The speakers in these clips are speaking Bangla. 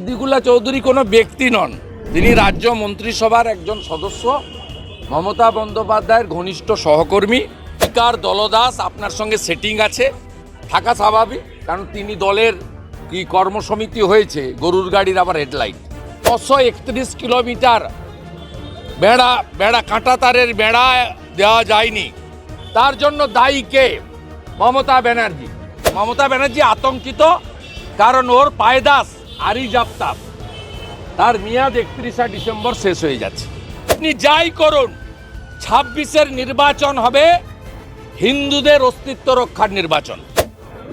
সিদ্দিকুল্লাহ চৌধুরী কোনো ব্যক্তি নন, তিনি রাজ্য মন্ত্রিসভার একজন সদস্য, মমতা বন্দ্যোপাধ্যায়ের ঘনিষ্ঠ সহকর্মী। স্পিকার দলদাস আপনার সঙ্গে সেটিং আছে, থাকা স্বাভাবিক, কারণ তিনি দলের কি কর্মসমিতি হয়েছে গরুর গাড়ির আবার হেডলাইট। 631 কিলোমিটার বেড়া কাঁটা তারের বেড়া দেওয়া যায়নি, তার জন্য দায়ী কে? মমতা ব্যানার্জি। মমতা ব্যানার্জি আতঙ্কিত, কারণ ওর পায়দাস আরিজাপ্তাব, তার মেয়াদ 31 ডিসেম্বর শেষ হয়ে যাচ্ছে। আপনি যাই করুন, 26-এর নির্বাচন হবে হিন্দুদের অস্তিত্ব রক্ষার নির্বাচন।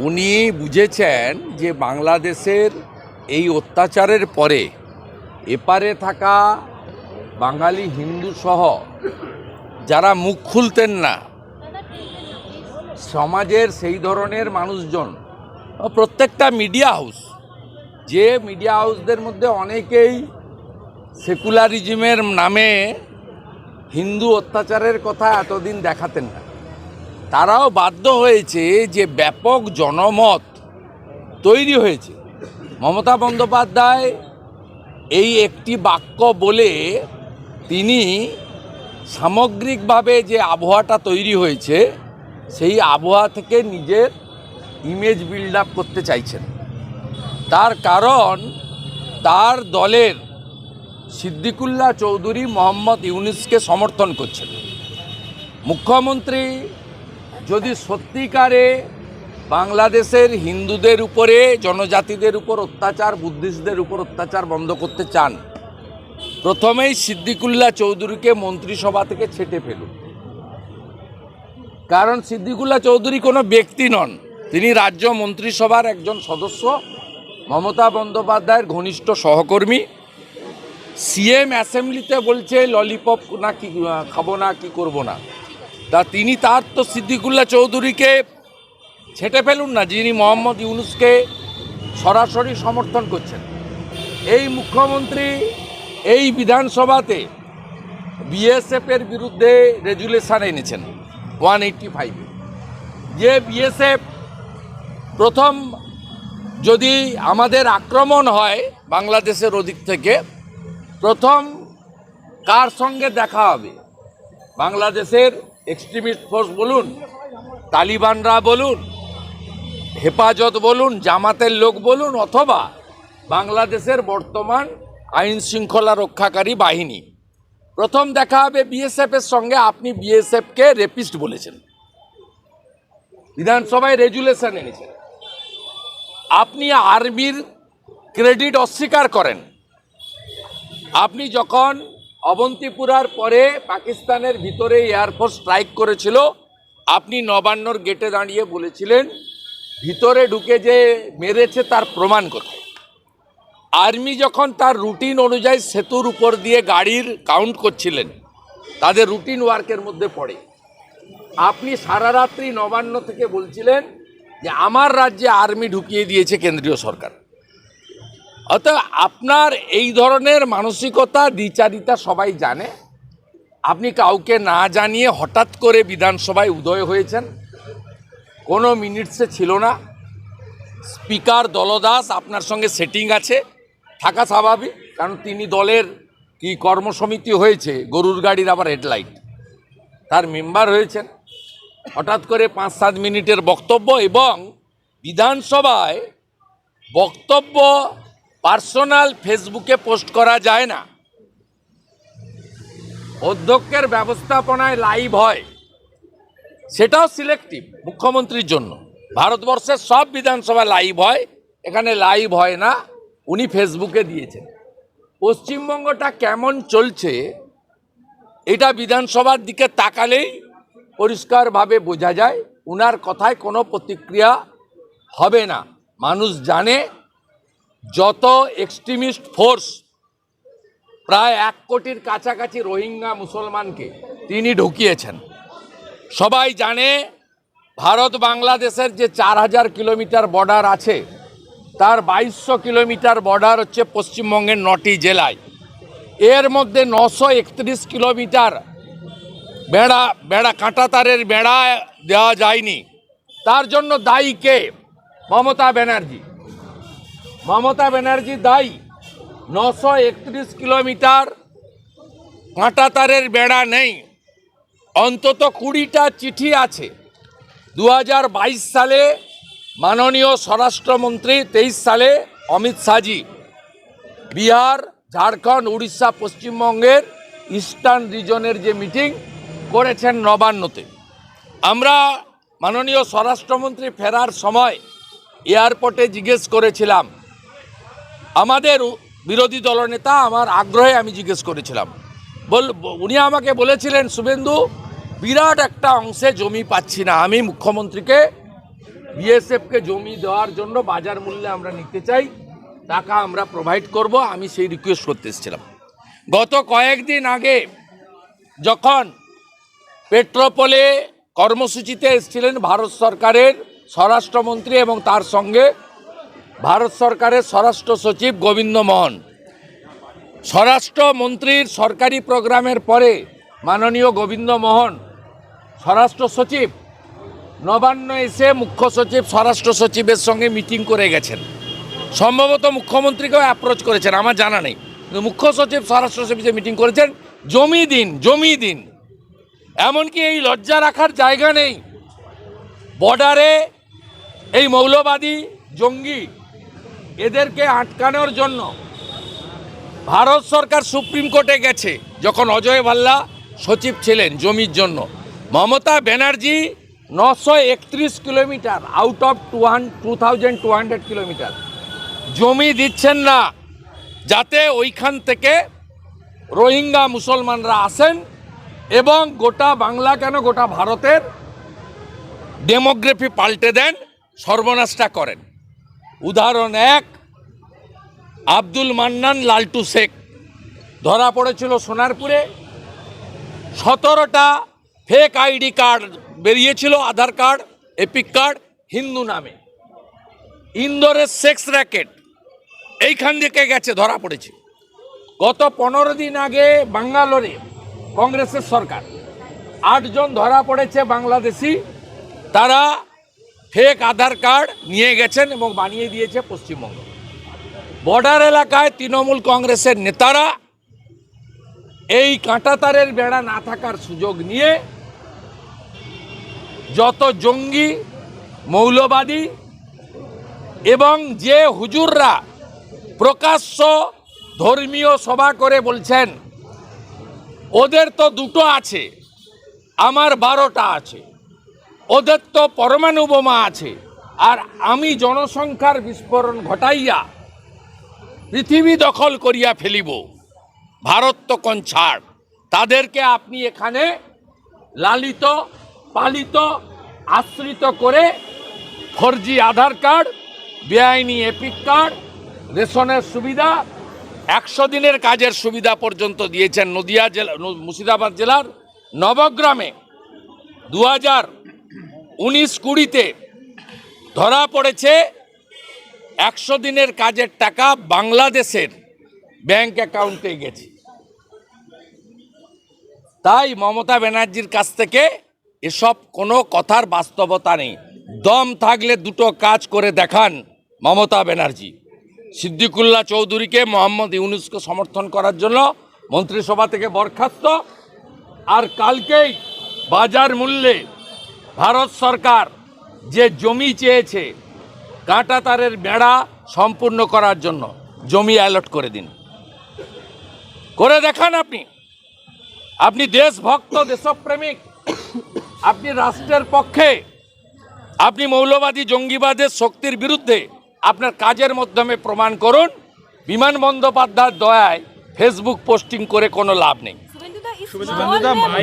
উনি বুঝেছেন যে বাংলাদেশের এই অত্যাচারের পরে এপারে থাকা বাঙালি হিন্দু সহ যারা মুখ খুলতেন না, সমাজের সেই ধরনের মানুষজন, প্রত্যেকটা মিডিয়া হাউস, যে মিডিয়া হাউসদের মধ্যে অনেকেই সেকুলারিজমের নামে হিন্দু অত্যাচারের কথা এতদিন দেখাতেন না, তারাও বাধ্য হয়েছে যে ব্যাপক জনমত তৈরি হয়েছে। মমতা বন্দ্যোপাধ্যায় এই একটি বাক্য বলে তিনি সামগ্রিকভাবে যে আবহাওয়াটা তৈরি হয়েছে সেই আবহাওয়া থেকে নিজের ইমেজ বিল্ড আপ করতে চাইছেন। তার কারণ তার দলের সিদ্দিকুল্লাহ চৌধুরী মোহাম্মদ ইউনুসকে সমর্থন করছেন। মুখ্যমন্ত্রী যদি সত্যিকারে বাংলাদেশের হিন্দুদের উপরে, জনজাতিদের উপর অত্যাচার, বুদ্ধিস্টদের উপর অত্যাচার বন্ধ করতে চান, প্রথমেই সিদ্দিকুল্লাহ চৌধুরীকে মন্ত্রিসভা থেকে ছেঁটে ফেলুন। কারণ সিদ্দিকুল্লাহ চৌধুরী কোনো ব্যক্তি নন, তিনি রাজ্য মন্ত্রিসভার একজন সদস্য, মমতা বন্দ্যোপাধ্যায়ের ঘনিষ্ঠ সহকর্মী। সিএম অ্যাসেম্বলিতে বলছে ললিপপ না কি খাবো না কি করবো না, তা তিনি তার তো সিদ্দিকুল্লাহ চৌধুরীকে ছেঁটে ফেলুন না, যিনি মোহাম্মদ ইউনুসকে সরাসরি সমর্থন করছেন। এই মুখ্যমন্ত্রী এই বিধানসভাতে বিএসএফের বিরুদ্ধে রেজুলেশন এনেছেন 185, যে বিএসএফ প্রথম যদি আমাদের আক্রমণ হয় বাংলাদেশের ওদিক থেকে, প্রথম কার সঙ্গে দেখা হবে? বাংলাদেশের এক্সট্রিমিস্ট ফোর্স বলুন, তালিবানরা বলুন, হেফাজত বলুন, জামাতের লোক বলুন, অথবা বাংলাদেশের বর্তমান আইন শৃঙ্খলা রক্ষাকারী বাহিনী। প্রথম দেখা হবে বিএসএফের সঙ্গে। আপনি বিএসএফকে রেপিস্ট বলেছেন, বিধানসভায় রেজুলেশন এনেছেন। আপনি আর্মির ক্রেডিট অস্বীকার করেন। আপনি যখন অবন্তিপুরার পরে পাকিস্তানের ভিতরে এয়ারফোর্স স্ট্রাইক করেছিল, আপনি নবান্নর গেটে দাঁড়িয়ে বলেছিলেন ভিতরে ঢুকে যে মেরেছে তার প্রমাণ কোথায়? আর্মি যখন তার রুটিন অনুযায়ী সেতুর উপর দিয়ে গাড়ির কাউন্ট করছিলেন, তাদের রুটিন ওয়ার্কের মধ্যে পড়ে, আপনি সারা রাত্রি নবান্ন থেকে বলছিলেন যে আমার রাজ্যে আর্মি ঢুকিয়ে দিয়েছে কেন্দ্রীয় সরকার। অতএব আপনার এই ধরনের মানসিকতা, দ্বিচারিতা সবাই জানে। আপনি কাউকে না জানিয়ে হঠাৎ করে বিধানসভায় উদয় হয়েছেন, কোনো মিনিটসে ছিল না। স্পিকার দলদাস আপনার সঙ্গে সেটিং আছে, থাকা স্বাভাবিক, কারণ তিনি দলের কি কর্মসমিতি হয়েছে গরুর গাড়ির আবার হেডলাইট, তার মেম্বার হয়েছেন। হঠাৎ করে 5-7 মিনিটের বক্তব্য, এবং বিধানসভায় বক্তব্য পার্সোনাল ফেসবুকে পোস্ট করা যায় না। অধ্যক্ষের ব্যবস্থাপনায় লাইভ হয়, সেটাও সিলেক্টিভ মুখ্যমন্ত্রীর জন্য। ভারতবর্ষের সব বিধানসভা লাইভ হয়, এখানে লাইভ হয় না, উনি ফেসবুকে দিয়েছেন। পশ্চিমবঙ্গটা কেমন চলছে এটা বিধানসভার দিকে তাকালেই পরিষ্কারভাবে বোঝা যায়। উনার কথায় কোনো প্রতিক্রিয়া হবে না। মানুষ জানে যত এক্সট্রিমিস্ট ফোর্স, প্রায় 1 কোটির কাছাকাছি রোহিঙ্গা মুসলমানকে তিনি ঢুকিয়েছেন। সবাই জানে ভারত বাংলাদেশের যে 4000 কিলোমিটার বর্ডার আছে, তার 2200 কিলোমিটার বর্ডার হচ্ছে পশ্চিমবঙ্গের 9টি জেলায়। এর মধ্যে 931 কিলোমিটার বেড়া কাঁটা তারের বেড়া দেওয়া যায়নি, তার জন্য দায়ী কে? মমতা ব্যানার্জি। মমতা ব্যানার্জি দায়ী। 931 কিলোমিটার কাঁটাতারের বেড়া নেই, অন্তত 20টা চিঠি আছে। 2022 সালে মাননীয় স্বরাষ্ট্রমন্ত্রী, 23 সালে অমিত শাহজি বিহার, ঝাড়খণ্ড, উড়িষ্যা, পশ্চিমবঙ্গের ইস্টার্ন রিজনের যে মিটিং করেছেন নবান্নতে, আমরা মাননীয় স্বরাষ্ট্রমন্ত্রী ফেরার সময় এয়ারপোর্টে জিজ্ঞেস করেছিলাম, আমাদের বিরোধী দলনেতা আমার আগ্রহে আমি জিজ্ঞেস করেছিলাম, উনি আমাকে বলেছিলেন, শুভেন্দু বিরাট একটা অংশে জমি পাচ্ছি না, আমি মুখ্যমন্ত্রীকে বিএসএফকে জমি দেওয়ার জন্য বাজার মূল্যে আমরা নিতে চাই, টাকা আমরা প্রোভাইড করব, আমি সেই রিকোয়েস্ট করতে এসেছিলাম। গত কয়েকদিন আগে যখন পেট্রোপোলে কর্মসূচিতে এসেছিলেন ভারত সরকারের স্বরাষ্ট্রমন্ত্রী এবং তার সঙ্গে ভারত সরকারের স্বরাষ্ট্র সচিব গোবিন্দ মোহন, স্বরাষ্ট্রমন্ত্রীর সরকারি প্রোগ্রামের পরে মাননীয় গোবিন্দ মোহন স্বরাষ্ট্র সচিব নবান্ন এসে মুখ্য সচিব স্বরাষ্ট্র সচিবের সঙ্গে মিটিং করে গেছেন। সম্ভবত মুখ্যমন্ত্রীকেও অ্যাপ্রোচ করেছেন, আমার জানা নেই, কিন্তু মুখ্য সচিব স্বরাষ্ট্র সচিব মিটিং করেছেন, জমি দিন, জমি দিন। এমনকি এই লজ্জা রাখার জায়গা নেই, বর্ডারে এই মৌলবাদী জঙ্গি এদেরকে আটকানোর জন্য ভারত সরকার সুপ্রিম কোর্টে গেছে, যখন অজয় ভাল্লা সচিব ছিলেন জমির জন্য। Mamata Banerjee 931 kilometre out of 2200 kilometre জমি দিচ্ছেন না, যাতে ওইখান থেকে রোহিঙ্গা মুসলমানরা আসেন এবং গোটা বাংলা কেন গোটা ভারতের ডেমোগ্রাফি পাল্টে দেন, সর্বনাশটা করেন। উদাহরণ এক, আব্দুল মান্নান লালটু শেখ ধরা পড়েছিল সোনারপুরে, 17টা ফেক আইডি কার্ড বেরিয়েছিল, আধার কার্ড, এপিক কার্ড হিন্দু নামে। ইন্দোরের সেক্স র্যাকেট এইখান থেকে গেছে, ধরা পড়েছে। গত 15 দিন আগে বাঙ্গালোরে কংগ্রেসের সরকার 8 জন ধরা পড়েছে বাংলাদেশি, তারা ফেক আধার কার্ড নিয়ে গেছেন এবং বানিয়ে দিয়েছে পশ্চিমবঙ্গ। বর্ডার এলাকায় তৃণমূল কংগ্রেসের নেতারা এই কাঁটাতারের বেড়া না থাকার সুযোগ নিয়ে যত জঙ্গি, মৌলবাদী এবং যে হুজুররা প্রকাশ্য ধর্মীয় সভা করে বলছেন ওদের তো দুটো আছে, আমার 12টা আছে, ওদের তো পরমাণু বোমা আছে, আর আমি জনসংখ্যার বিস্ফোরণ ঘটাইয়া পৃথিবী দখল করিয়া ফেলিব, ভারত তো কোন ছাড়, তাদেরকে আপনি এখানে লালিত পালিত আশ্রিত করে ফর্জি আধার কার্ড, বেআইনি এপিক কার্ড, রেশনের সুবিধা, 100 দিনের কাজের সুবিধা পর্যন্ত দিয়েছেন। নদিয়া জেলা, মুর্শিদাবাদ জেলার নবগ্রামে 2019-20 ধরা পড়েছে 100 দিনের কাজের টাকা বাংলাদেশের ব্যাংক অ্যাকাউন্টে গেছে। তাই মমতা ব্যানার্জির কাছ থেকে এসব কোনো কথার বাস্তবতা নেই। দম থাকলে দুটো কাজ করে দেখান মমতা ব্যানার্জি। সিদ্দিকুল্লাহ চৌধুরীকে, মোহাম্মদ ইউনুসকে সমর্থন করার জন্য মন্ত্রিসভা থেকে বরখাস্ত, আর কালকেই বাজার মূল্যে ভারত সরকার যে জমি চেয়েছে কাঁটাতারের বেড়া সম্পূর্ণ করার জন্য, জমি অ্যালট করে দিন, করে দেখান। আপনি দেশভক্ত, দেশপ্রেমিক, আপনি রাষ্ট্রের পক্ষে, আপনি মৌলবাদী জঙ্গিবাদের শক্তির বিরুদ্ধে, আপনার কাজের মাধ্যমে প্রমাণ করুন। বিমান বন্দ্যোপাধ্যায়ের দয়ায় ফেসবুক পোস্টিং করে কোনো লাভ নেই।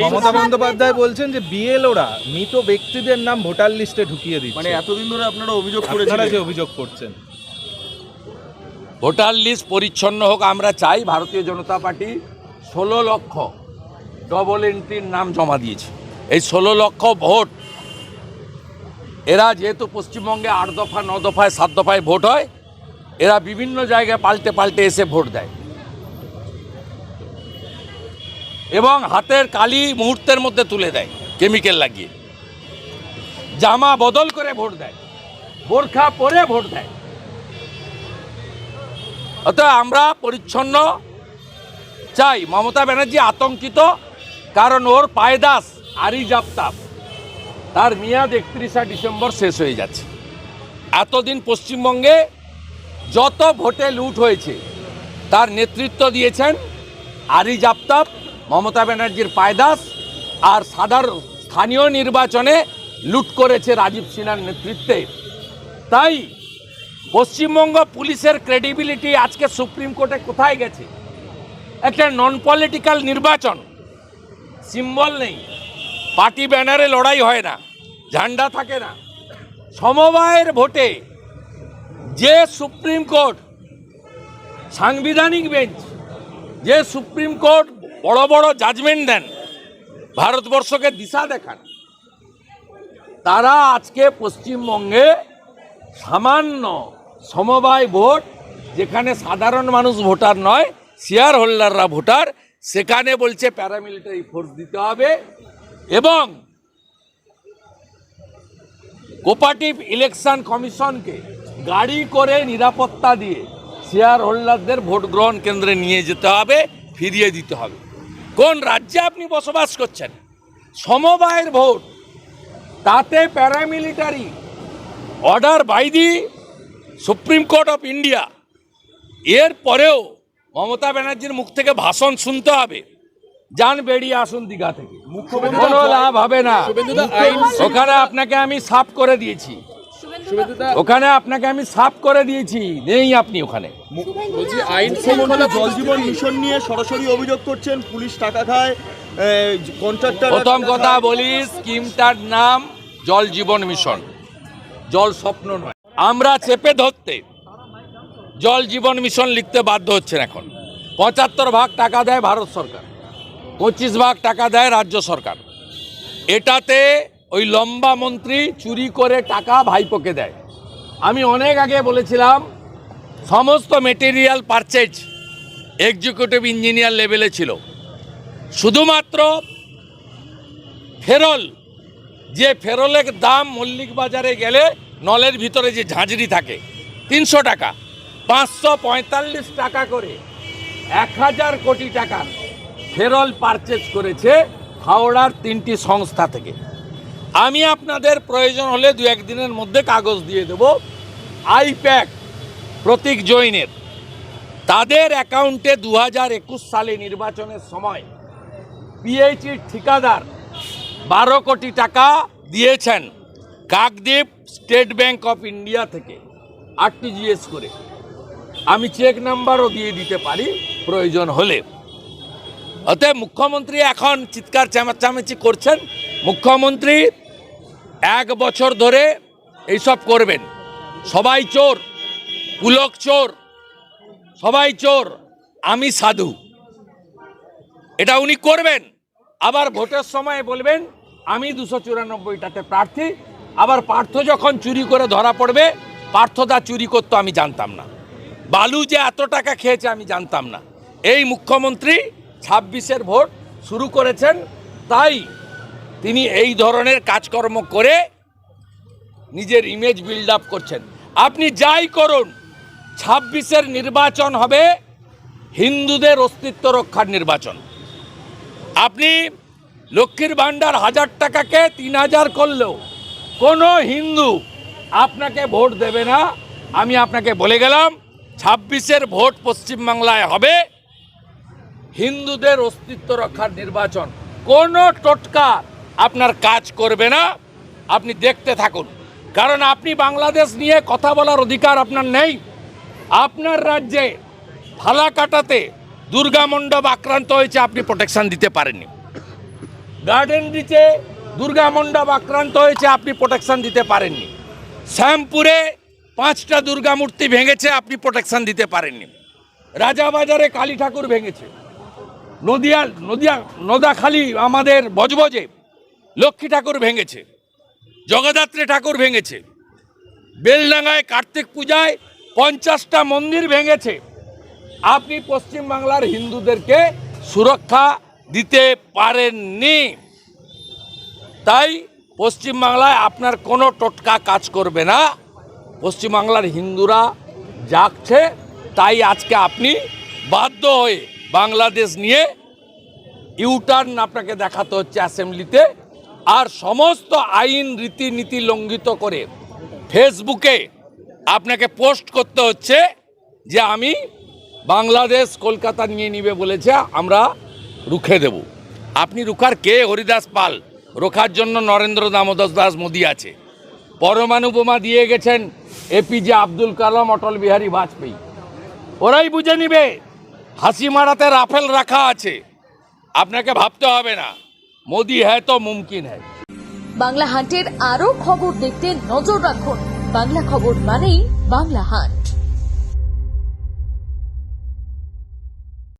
মমতা বন্দ্যোপাধ্যায় বলছেন যে বিএলওরা মৃত ব্যক্তিদের নাম ভোটার লিস্টে ঢুকিয়ে দিচ্ছে। মানে এতদিন ধরে আপনারা অভিযোগ করছেন। ভোটার লিস্ট পরিচ্ছন্ন হোক আমরা চাই। ভারতীয় জনতা পার্টি 16 লক্ষ ডবল এন্ট্রির নাম জমা দিয়েছে। এই 16 লক্ষ ভোট, এরা যেহেতু পশ্চিমবঙ্গে 8 দফা, 9 দফায়, 7 দফায় ভোট হয়, এরা বিভিন্ন জায়গায় পাল্টে পাল্টে এসে ভোট দেয় এবং হাতের কালি মুহূর্তের মধ্যে তুলে দেয় কেমিক্যাল লাগিয়ে, জামা বদল করে ভোট দেয়, বোরখা পরে ভোট দেয়। অতএব আমরা পরিচ্ছন্ন চাই। মমতা ব্যানার্জি আতঙ্কিত, কারণ ওর পায়দাস আরিজ আফতাব তার মেয়াদ 31শে ডিসেম্বর শেষ হয়ে যাচ্ছে। এতদিন পশ্চিমবঙ্গে যত ভোটে লুট হয়েছে তার নেতৃত্ব দিয়েছেন আরিজ আফতাব, মমতা ব্যানার্জির পায়দাস, আর সাধারণ স্থানীয় নির্বাচনে লুট করেছে রাজীব সিনহার নেতৃত্বে। তাই পশ্চিমবঙ্গ পুলিশের ক্রেডিবিলিটি আজকে সুপ্রিম কোর্টে কোথায় গেছে? একটা নন পলিটিক্যাল নির্বাচন, সিম্বল নেই, পার্টি ব্যানারে লড়াই হয় না, ঝান্ডা থাকে না, সমবায়ের ভোটে যে সুপ্রিম কোর্ট সাংবিধানিক বেঞ্চ, যে সুপ্রিম কোর্ট বড় বড় জাজমেন্ট দেন, ভারতবর্ষকে দিশা দেখান, তারা আজকে পশ্চিমবঙ্গে সামান্য সমবায় ভোট, যেখানে সাধারণ মানুষ ভোটার নয়, শেয়ার হোল্ডাররা ভোটার, সেখানে বলছে প্যারামিলিটারি ফোর্স দিতে হবে এবং কোঅপারেটিভ ইলেকশন কমিশনকে গাড়ি করে নিরাপত্তা দিয়ে শেয়ার হোল্ডারদের ভোট গ্রহণ কেন্দ্রে নিয়ে যেতে হবে, ফিরিয়ে দিতে হবে। কোন রাজ্যে আপনি বসবাস করছেন? সমবায়ের ভোট, তাতে paramilitary order by the supreme court of India. এর পরেও মমতা ব্যানার্জির মুখ থেকে ভাষণ শুনতে হবে, যান বেরিয়ে আসুন দীঘা থেকে, কোনো লাভ হবে না। ওখানে আপনাকে আমি সাফ করে দিয়েছি, ওখানে আপনাকে আমি সাফ করে দিয়েছি, নেই আপনি ওখানে। বলছি আইন শৃঙ্খলা জল জীবন মিশন নিয়ে সরাসরি অভিযোগ করছেন পুলিশ টাকা খায়, কন্ট্রাক্টর। প্রথম কথা বলি, স্কিমটার নাম জল জীবন মিশন, জল স্বপ্ন নয়। আমরা চেপে ধরতে জল জীবন মিশন লিখতে বাধ্য হচ্ছেন। এখন 75 ভাগ টাকা দেয় ভারত সরকার, 25 ভাগ টাকা দেয় রাজ্য সরকার। এটাতে ওই লম্বা মন্ত্রী চুরি করে টাকা ভাইপোকে দেয়। আমি অনেক আগে বলেছিলাম সমস্ত মেটেরিয়াল পারচেজ এক্সিকিউটিভ ইঞ্জিনিয়ার লেভেলে ছিল, শুধুমাত্র ফেরল, যে ফেরলের দাম মল্লিক বাজারে গেলে নলের ভিতরে যে ঝাঁঝরি থাকে 300 টাকা, 545 টাকা করে 1000 কোটি টাকার ফেরল পারচেজ করেছে হাওড়ার 3টি সংস্থা থেকে। আমি আপনাদের প্রয়োজন হলে 2-1 দিনের মধ্যে কাগজ দিয়ে দেব। আইপ্যাক প্রতীক জৈনের, তাদের অ্যাকাউন্টে 2021 সালে নির্বাচনের সময় পিএইচইর ঠিকাদার 12 কোটি টাকা দিয়েছেন Kakdwip state bank of India থেকে আরটিজিএস করে। আমি চেক নাম্বারও দিয়ে দিতে পারি প্রয়োজন হলে। অতএব মুখ্যমন্ত্রী এখন চিৎকার চেঁচামেচি করছেন। মুখ্যমন্ত্রী 1 বছর ধরে এইসব করবেন, সবাই চোর, পুলক চোর, সবাই চোর, আমি সাধু, এটা উনি করবেন। আবার ভোটের সময় বলবেন আমি 294টাতে প্রার্থী। আবার পার্থ যখন চুরি করে ধরা পড়বে, পার্থদা চুরি করতো আমি জানতাম না, বালু যে এত টাকা খেয়েছে আমি জানতাম না। এই মুখ্যমন্ত্রী 26-এর ভোট শুরু করেছেন, তাই তিনি এই ধরনের কাজকর্ম করে নিজের ইমেজ বিল্ড আপ করছেন। আপনি যাই করুন, 26-এর নির্বাচন হবে হিন্দুদের অস্তিত্ব রক্ষার নির্বাচন। আপনি লক্ষ্মীর ভাণ্ডার 1000 টাকাকে 3000 করলেও কোনো হিন্দু আপনাকে ভোট দেবে না। আমি আপনাকে বলে গেলাম 26-এর ভোট পশ্চিমবাংলায় হবে হিন্দুদের অস্তিত্ব রক্ষার নির্বাচন। কোনো টোটকা আপনার কাজ করবে না, আপনি দেখতে থাকুন। কারণ আপনি বাংলাদেশ নিয়ে কথা বলার অধিকার আপনার নেই। আপনার রাজ্যে ফালাকাটাতে দুর্গা মণ্ডপ আক্রান্ত হয়েছে, আপনি প্রোটেকশন দিতে পারেননি। গার্ডেন রিচে দুর্গা মণ্ডপ আক্রান্ত হয়েছে, আপনি প্রোটেকশন দিতে পারেননি। শ্যামপুরে 5টা দুর্গা মূর্তি ভেঙেছে, আপনি প্রোটেকশন দিতে পারেননি। রাজাবাজারে কালী ঠাকুর ভেঙেছে, নদাখালী আমাদের বজবজে লক্ষ্মী ঠাকুর ভেঙেছে, জগদ্ধাত্রী ঠাকুর ভেঙেছে, বেলডাঙ্গায় কার্তিক পূজায় 50টা মন্দির ভেঙেছে। আপনি পশ্চিমবাংলার হিন্দুদেরকে সুরক্ষা দিতে পারেননি। তাই পশ্চিমবাংলায় আপনার কোনো টোটকা কাজ করবে না। পশ্চিমবাংলার হিন্দুরা জাগছে, তাই আজকে আপনি বাধ্য হয়ে বাংলাদেশ নিয়ে ইউটার্ন আপনাকে দেখাতে হচ্ছে অ্যাসেম্বলিতে, আর সমস্ত আইন রীতিনীতি লঙ্ঘিত করে ফেসবুকে আপনাকে পোস্ট করতে হচ্ছে যে আমি বাংলাদেশ কলকাতা নিয়ে নিবে বলেছে, আমরা রুখে দেব। আপনি রুখার কে? হরিদাস পাল। রোখার জন্য নরেন্দ্র দামোদর দাস মোদী আছে। পরমাণু বোমা দিয়ে গেছেন এপিজে আব্দুল কালাম, অটল বিহারী বাজপেয়ী। ওরাই বুঝে নিবে। হাসি মারাতে রাফেল রাখা আছে, আপনাকে ভাবতে হবে না। মোদি হ্যায় তো মুমকিন হ্যায়। বাংলা হান্টের আরও খবর দেখতে নজর রাখুন। বাংলা খবর মানেই বাংলা হান্ট।